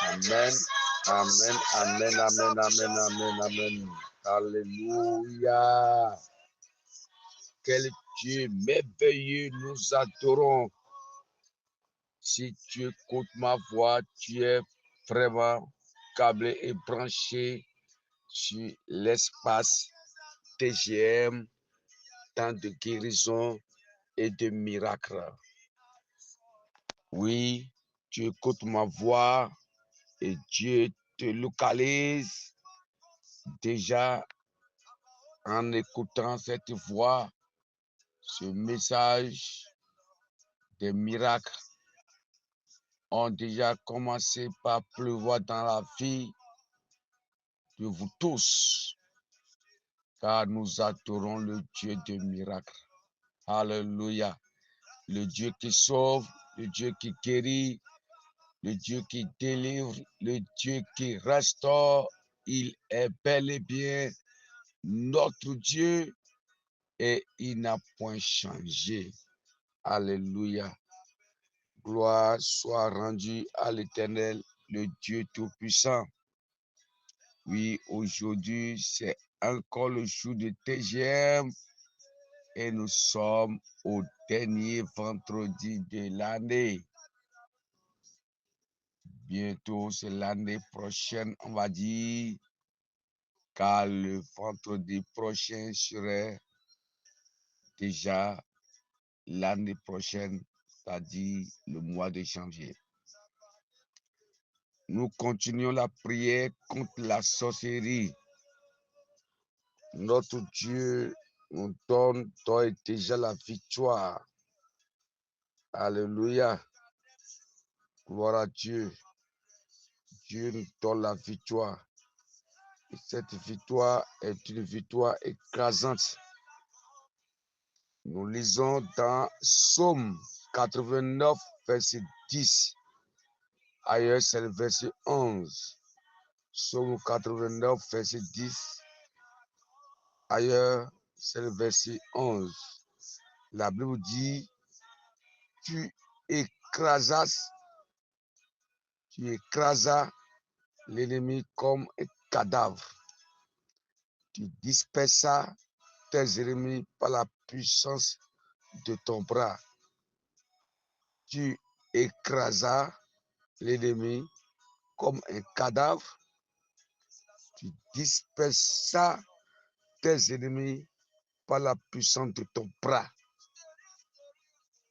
Amen. Amen. Amen. Amen. Amen. Amen. Amen. Alléluia. Quel Dieu merveilleux nous adorons. Si tu écoutes ma voix, tu es vraiment câblé et branché sur l'espace TGM, temps de guérison et de miracles. Oui, tu écoutes ma voix et Dieu te localise déjà en écoutant cette voix, ce message des miracles ont déjà commencé par pleuvoir dans la vie de vous tous, car nous adorons le Dieu des miracles. Alléluia. Le Dieu qui sauve, le Dieu qui guérit, le Dieu qui délivre, le Dieu qui restaure. Il est bel et bien notre Dieu et il n'a point changé. Alléluia. Gloire soit rendue à l'Éternel, le Dieu Tout-Puissant. Oui, aujourd'hui, c'est encore le jour de TGM et nous sommes au dernier vendredi de l'année. Bientôt, c'est l'année prochaine, on va dire, car le vendredi prochain serait déjà l'année prochaine, c'est-à-dire le mois de janvier. Nous continuons la prière contre la sorcellerie. Notre Dieu nous donne déjà la victoire. Alléluia. Gloire à Dieu. Dieu nous donne la victoire. Et cette victoire est une victoire écrasante. Nous lisons dans Psaume 89, verset 10. Ailleurs, c'est le verset 11. Psaume 89, verset 10. Ailleurs, c'est le verset 11. La Bible dit, tu écrasas l'ennemi comme un cadavre. Tu dispersas tes ennemis par la puissance de ton bras. Tu écrasas l'ennemi comme un cadavre. Tu dispersas tes ennemis par la puissance de ton bras.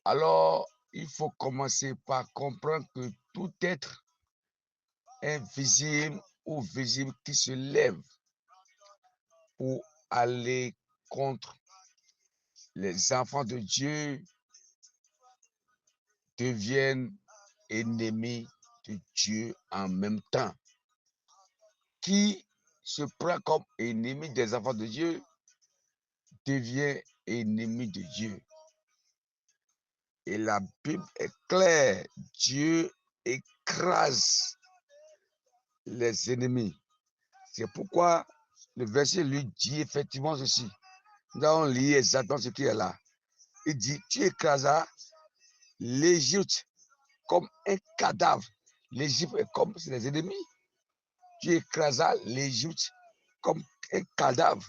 Alors, il faut commencer par comprendre que tout être invisible ou visible qui se lève pour aller contre les enfants de Dieu deviennent ennemis de Dieu en même temps. Qui se prend comme ennemi des enfants de Dieu devient ennemi de Dieu. Et la Bible est claire, Dieu écrase les ennemis. C'est pourquoi le verset lui dit effectivement ceci. Nous allons lire exactement ce qui est là. Il dit, tu écrasas l'Égypte comme un cadavre. L'Égypte est comme les ennemis. Tu écrasas l'Égypte comme un cadavre.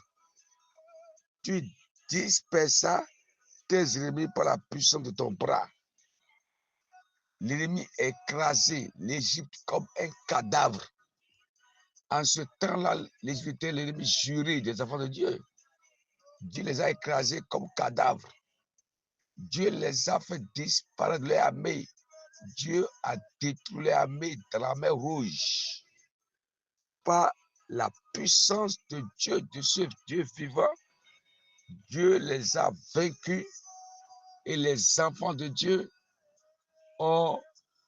Tu dispersas tes ennemis par la puissance de ton bras. L'ennemi est écrasé, l'Égypte comme un cadavre. En ce temps-là, l'Égypte est l'ennemi juré des enfants de Dieu. Dieu les a écrasés comme cadavres. Dieu les a fait disparaître de l'armée. Dieu a détruit l'armée de la mer Rouge. Par la puissance de Dieu, de ce Dieu vivant, Dieu les a vaincus et les enfants de Dieu ont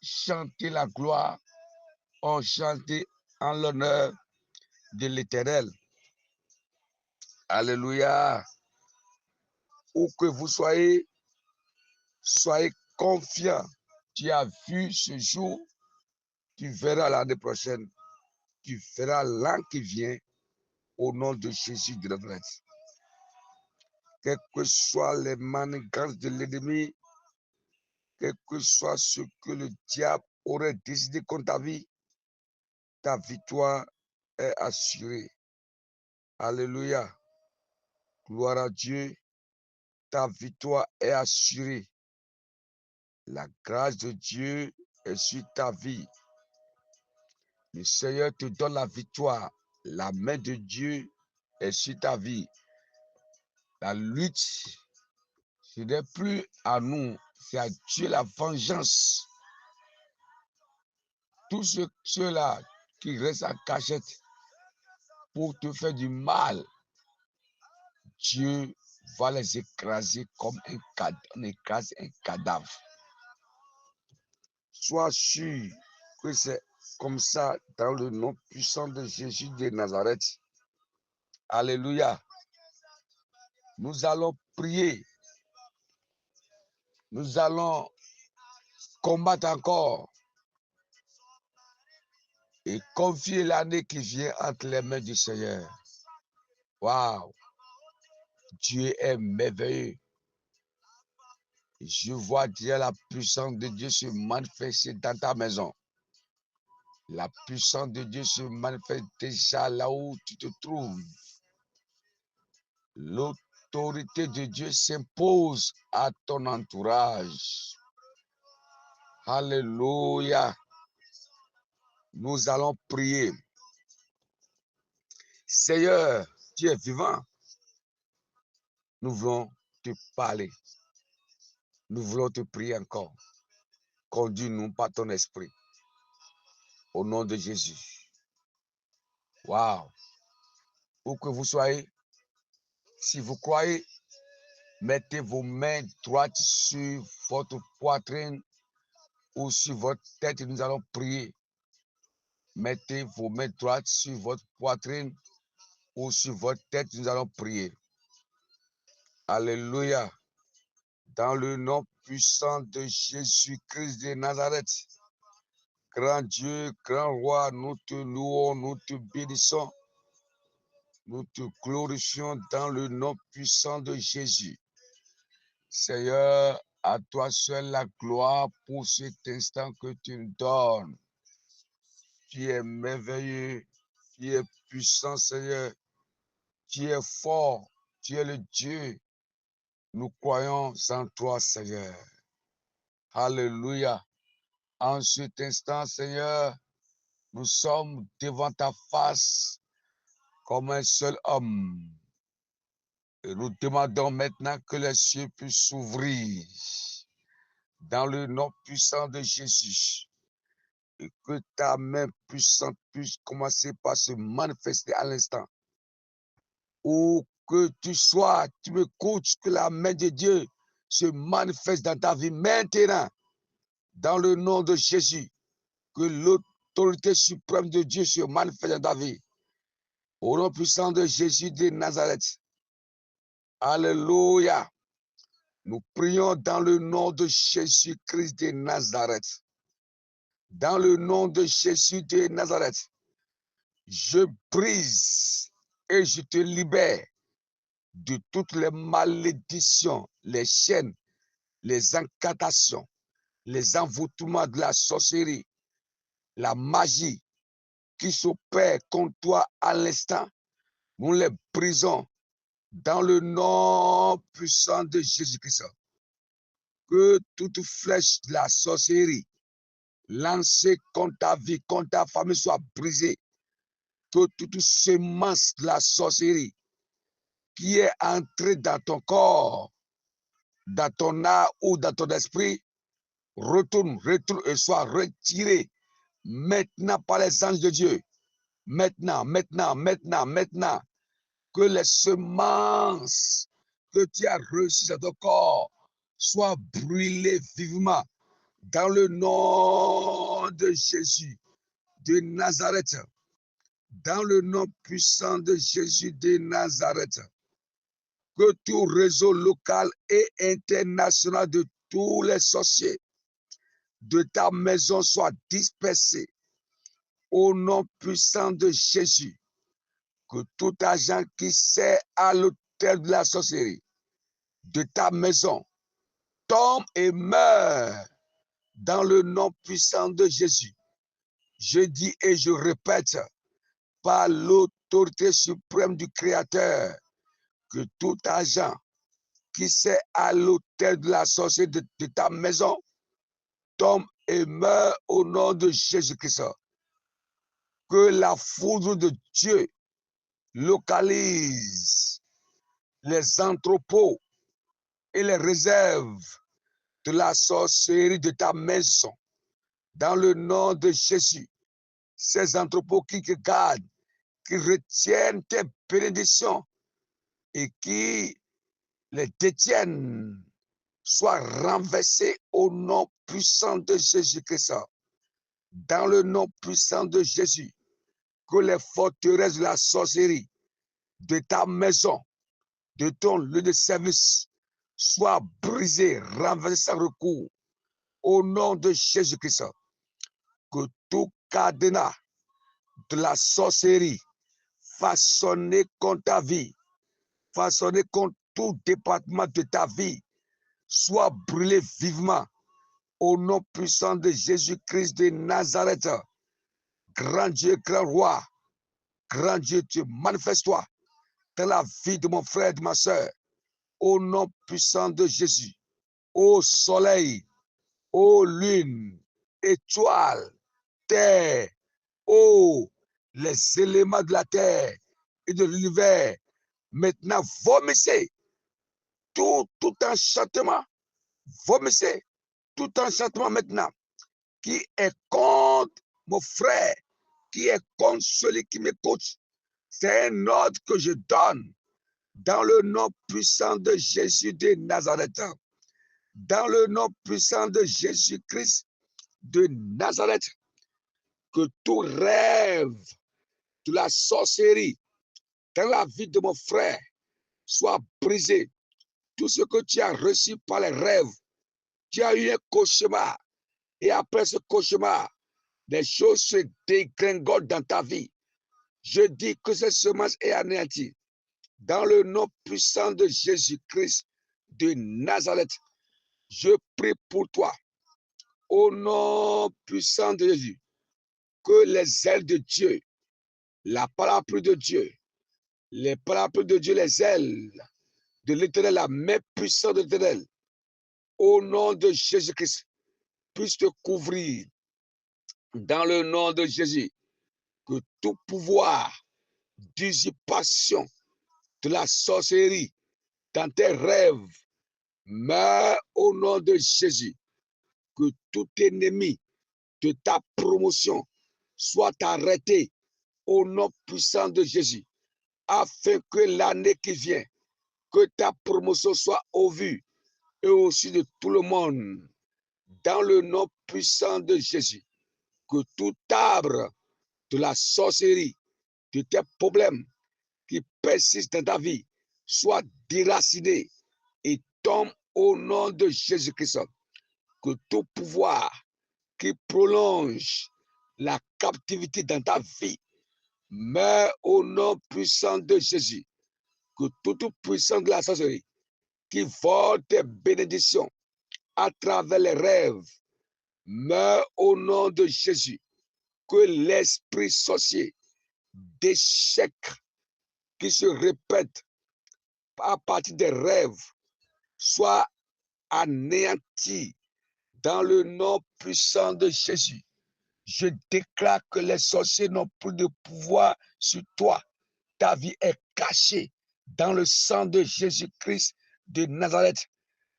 chanté la gloire, ont chanté en l'honneur de l'Éternel. Alléluia. Où que vous soyez, soyez confiants. Tu as vu ce jour, tu verras l'année prochaine, tu verras l'an qui vient au nom de Jésus de Nazareth. quelles que soient les manigances de l'ennemi, quel que soit ce que le diable aurait décidé contre ta victoire est assurée. Alléluia. Gloire à Dieu. Ta victoire est assurée. La grâce de Dieu est sur ta vie. Le Seigneur te donne la victoire. La main de Dieu est sur ta vie. La lutte, ce n'est plus à nous, c'est à Dieu la vengeance. Tous ceux-là qui restent en cachette pour te faire du mal, Dieu va les écraser comme on écrase un cadavre. Sois sûr que c'est comme ça dans le nom puissant de Jésus de Nazareth. Alléluia. Nous allons prier. Nous allons combattre encore et confier l'année qui vient entre les mains du Seigneur. Waouh! Dieu est merveilleux. Je vois déjà la puissance de Dieu se manifester dans ta maison. La puissance de Dieu se manifeste déjà là où tu te trouves. L'autorité de Dieu s'impose à ton entourage. Alléluia. Nous allons prier. Seigneur, tu es vivant. Nous voulons te parler. Nous voulons te prier encore. Conduis-nous par ton esprit. Au nom de Jésus. Waouh. Où que vous soyez, si vous croyez, mettez vos mains droites sur votre poitrine ou sur votre tête et nous allons prier. Mettez vos mains droites sur votre poitrine ou sur votre tête, nous allons prier. Alléluia. Dans le nom puissant de Jésus-Christ de Nazareth, grand Dieu, grand roi, nous te louons, nous te bénissons, nous te glorifions dans le nom puissant de Jésus. Seigneur, à toi seul la gloire pour cet instant que tu nous donnes. Tu es merveilleux, tu es puissant, Seigneur, tu es fort, tu es le Dieu. Nous croyons en toi, Seigneur. Alléluia. En cet instant, Seigneur, nous sommes devant ta face comme un seul homme. Et nous demandons maintenant que les cieux puissent s'ouvrir dans le nom puissant de Jésus. Et que ta main puissante puisse commencer par se manifester à l'instant. Où que tu sois, tu m'écoutes, que la main de Dieu se manifeste dans ta vie maintenant. Dans le nom de Jésus, que l'autorité suprême de Dieu se manifeste dans ta vie. Au nom puissant de Jésus de Nazareth. Alléluia. Nous prions dans le nom de Jésus-Christ de Nazareth. Dans le nom de Jésus de Nazareth, je brise et je te libère de toutes les malédictions, les chaînes, les incantations, les envoûtements de la sorcellerie, la magie qui s'opère contre toi à l'instant. Nous les brisons dans le nom puissant de Jésus-Christ. Que toute flèche de la sorcellerie lancée contre ta vie, contre ta famille soit brisée. Que toute semence de la sorcellerie qui est entrée dans ton corps, dans ton âme ou dans ton esprit, retourne et soit retirée maintenant par les anges de Dieu. Maintenant, que les semences que tu as reçues dans ton corps soient brûlées vivement dans le nom de Jésus de Nazareth. Dans le nom puissant de Jésus de Nazareth. Que tout réseau local et international de tous les sorciers de ta maison soit dispersé au nom puissant de Jésus. Que tout agent qui sert à l'autel de la sorcellerie de ta maison tombe et meurt dans le nom puissant de Jésus. Je dis et je répète, par l'autorité suprême du Créateur, que tout agent qui s'est à l'autel de la sorcellerie de ta maison tombe et meurt au nom de Jésus-Christ. Que la foudre de Dieu localise les entrepôts et les réserves de la sorcellerie de ta maison. Dans le nom de Jésus, ces entrepôts qui gardent, qui retiennent tes bénédictions et qui les détiennent, soient renversés au nom puissant de Jésus-Christ. Dans le nom puissant de Jésus, que les forteresses de la sorcellerie de ta maison, de ton lieu de service, soient brisées, renversées sans recours. Au nom de Jésus-Christ, que tout cadenas de la sorcellerie façonné contre ta vie, façonné contre tout département de ta vie, soit brûlé vivement au nom puissant de Jésus-Christ de Nazareth. Grand Dieu, grand roi, grand Dieu, tu manifestes-toi dans la vie de mon frère et de ma soeur, au nom puissant de Jésus. Ô soleil, ô lune, étoile, terre, ô les éléments de la terre et de l'univers, maintenant vomissez tout enchantement, vomissez tout enchantement maintenant qui est contre mon frère, qui est contre celui qui m'écoute. C'est un ordre que je donne dans le nom puissant de Jésus de Nazareth, dans le nom puissant de Jésus-Christ de Nazareth, que tout rêve de la sorcellerie dans la vie de mon frère soit brisé. Tout ce que tu as reçu par les rêves, tu as eu un cauchemar, et après ce cauchemar, les choses se dégringolent dans ta vie. Je dis que cette semence est anéantie. Dans le nom puissant de Jésus-Christ de Nazareth, je prie pour toi, au nom puissant de Jésus, que les ailes de Dieu, la parapluie de Dieu, les parapluies de Dieu, les ailes de l'Éternel, la main puissante de l'Éternel, au nom de Jésus-Christ, puisse te couvrir dans le nom de Jésus, que tout pouvoir d'usurpation de la sorcellerie dans tes rêves meurt au nom de Jésus, que tout ennemi de ta promotion soit arrêté au nom puissant de Jésus, afin que l'année qui vient, que ta promotion soit au vu et aussi de tout le monde, dans le nom puissant de Jésus, que tout arbre de la sorcellerie, de tes problèmes qui persistent dans ta vie, soit déraciné et tombe au nom de Jésus-Christ, que tout pouvoir qui prolonge la captivité dans ta vie meurt au nom puissant de Jésus, que toute puissance de la sorcellerie qui vole tes bénédictions à travers les rêves meurt au nom de Jésus, que l'esprit sorcier d'échec qui se répète à partir des rêves soit anéanti dans le nom puissant de Jésus. Je déclare que les sorciers n'ont plus de pouvoir sur toi. Ta vie est cachée dans le sang de Jésus-Christ de Nazareth.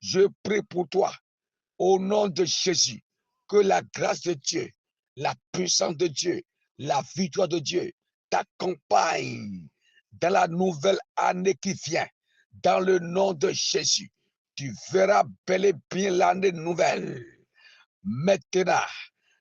Je prie pour toi, au nom de Jésus, que la grâce de Dieu, la puissance de Dieu, la victoire de Dieu t'accompagne dans la nouvelle année qui vient. Dans le nom de Jésus, tu verras bel et bien l'année nouvelle. Maintenant,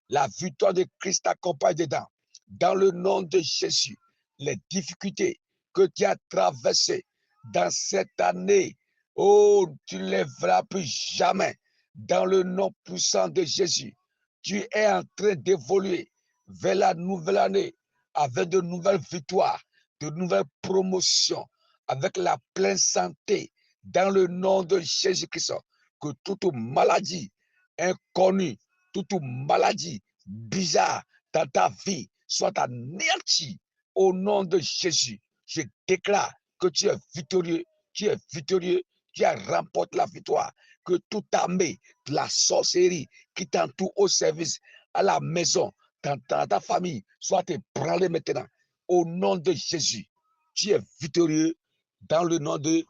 la victoire de Christ t'accompagne dedans. Dans le nom de Jésus, les difficultés que tu as traversées dans cette année, oh, tu ne les verras plus jamais. Dans le nom puissant de Jésus, tu es en train d'évoluer vers la nouvelle année avec de nouvelles victoires, de nouvelles promotions, avec la pleine santé dans le nom de Jésus-Christ, que toute maladie inconnue, toute maladie bizarre dans ta vie soit anéantie au nom de Jésus. Je déclare que tu es victorieux, tu es victorieux, tu as remporté la victoire, que toute armée de la sorcellerie qui t'entoure au service, à la maison, dans ta famille, soit ébranlée maintenant. Au nom de Jésus, tu es victorieux dans le nom de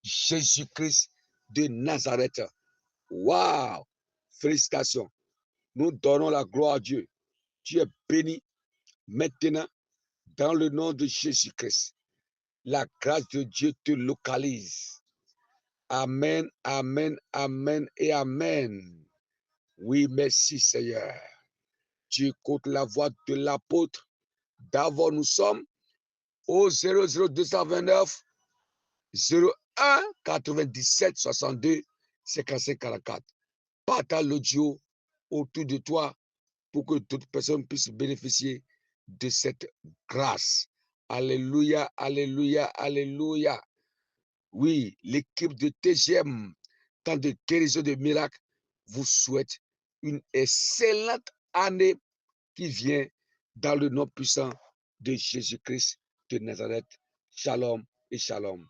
Jésus-Christ de Nazareth. Waouh! Félicitations. Nous donnons la gloire à Dieu. Tu es béni maintenant dans le nom de Jésus-Christ. La grâce de Dieu te localise. Amen, amen, amen et amen. Oui, merci Seigneur. Tu écoutes la voix de l'apôtre. D'abord, nous sommes au 00229 01 97 62 55 44. Partage l'audio autour de toi pour que d'autres personnes puissent bénéficier de cette grâce. Alléluia, alléluia, alléluia. Oui, l'équipe de TGM, tant de guérison de miracles, vous souhaite une excellente année qui vient dans le nom puissant de Jésus-Christ de Nazareth. Shalom et shalom.